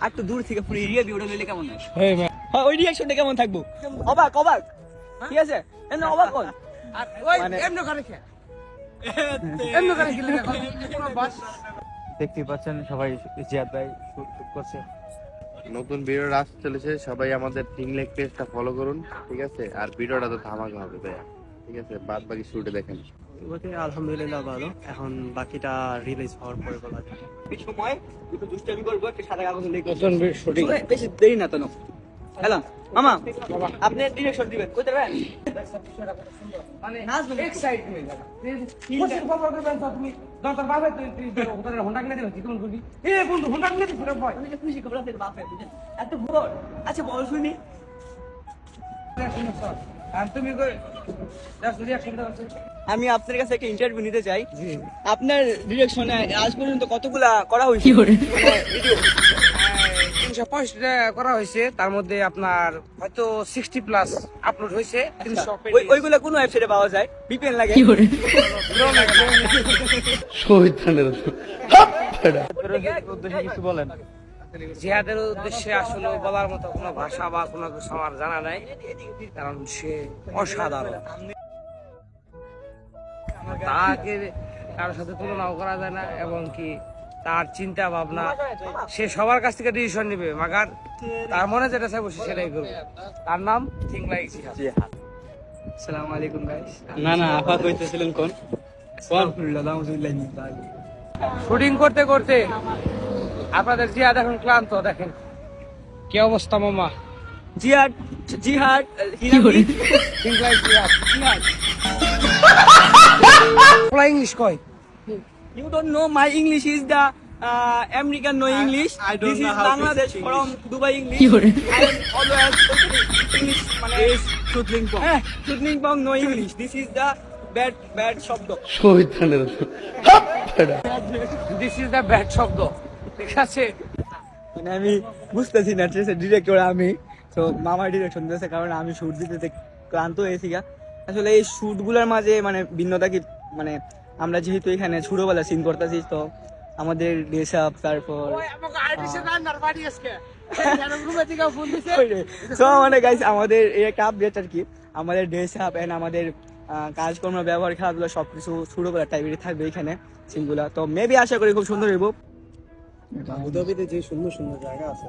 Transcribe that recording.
আর একটু দূর থেকে পুরো এরিয়া ভিউটা নিলে কেমন হয়? হ্যাঁ ওই রিঅ্যাকশনটা কেমন থাকবো? অবাক অবাক, ঠিক আছে? এমনি অবাক কোন আর ওই মানে- এমনি করে খেয়ে এমনি করে খেলে কোনো বাস দেখতে পাচ্ছেন সবাই জিয়াদ ভাই শুট করছে। নতুন ভিডিও আসতে চলেছে, সবাই আমাদের টিংলেক পেজটা ফলো করুন, ঠিক আছে? আর ভিডিওটা তো ধামাকা হবে ভাইয়া, ঠিক আছে? বাদ বাকি শুটে দেখেন। আলহামদুলিল্লাহ ভালো, এখন বাকিটা রিলিজ হওয়ার পরে বলা যাবে। এই সময় একটু দুষ্টামি করবো, একটা সাদা কাগজ লিখবো। নতুন শুটিং বেশি দেরি না তো। হ্যালো মামা, আপনি ডিরেকশন দিবেন কই দেবেন? মানে এক্সাইটমেন্ট খুশি খবর দিবেন তো তুমি দরকার বাবে তুই ওদের হোন্ডা কিনে দিবি কি কোন করবি এ বন্ধু হোন্ডা কিনে দিবি রে ভাই আমি যে খুশি খবর আছে বাপে, বুঝেন? এত ভোর। আচ্ছা বল শুনি। আর তুমি কই দাস রিঅ্যাকশন দাও। আমি আপনার কাছে একটা ইন্টারভিউ নিতে চাই। আপনার ডিরেকশনে আজ পর্যন্ত কতগুলা করা হয়েছে ভিডিও? 365 করা হয়েছে, তার মধ্যে আপনার হয়তো 60 প্লাস আপলোড হয়েছে। 300 ওইগুলা কোন ওয়েবসাইটে পাওয়া যায়? ভিপিএন লাগে? উদ্দেশ্যে কিছু বলেন। জিহাদের উদ্দেশ্যে আসলে বলার মতো কোনো ভাষা বা কোনো কিছু আমার জানা নাই, কারণ সে অসাধারণ। তাকে কারোর সাথে তুলনাও করা যায় না, এবং কি তার চিন্তা ভাবনা, সে সবার কাছ থেকে ডিসিশন নেবে, মাগার তার মনে যেটা চাইবো সে সেটাই করবে। তার নাম থিং লাইক জিহাদ। আসসালামু আলাইকুম গাইস। না না আপা কইতেছিলেন কোন শুটিং করতে করতে আপনাদের জিহাদ এখন ক্লান্ত, দেখেন কি অবস্থা মামা। জিহাদ জিহাদ থিং লাইক জিহাদ পোলা ইংলিশ কয়। You don't know my English is the American no English. I don't This know is how to Bangladesh speak from Dubai English. I am always English. মানে shooting from no English. This is the bad শব্দ। This is the bad শব্দ, ঠিক আছে? মানে আমি বুঝতেছি না, ঠিক আছে? ডিরেক্টর আমি, তো মামা ডিরেকশন দিয়েছে, কারণ আমি শুট দিতে ক্লান্ত হয়েছি গা। আসলে এই শুট গুলার মাঝে মানে ভিন্নতা কি, মানে আমরা যেহেতু এখানে ছোটবেলা সিন করতেছি, তো আমাদের ড্রেস আপ, তারপর তো মানে গাইস আমাদের এই একটা আপডেট আর কি, আমাদের ড্রেস আপ এন্ড আমাদের কাজকর্ম, ব্যবহার, খেলাধুলা সবকিছু ছোটবেলার টাইপেরই থাকবে এখানে সিনগুলা। তো মেবি আশা করি খুব সুন্দর হইব। আবুধাবিতে যে সুন্দর সুন্দর জায়গা আছে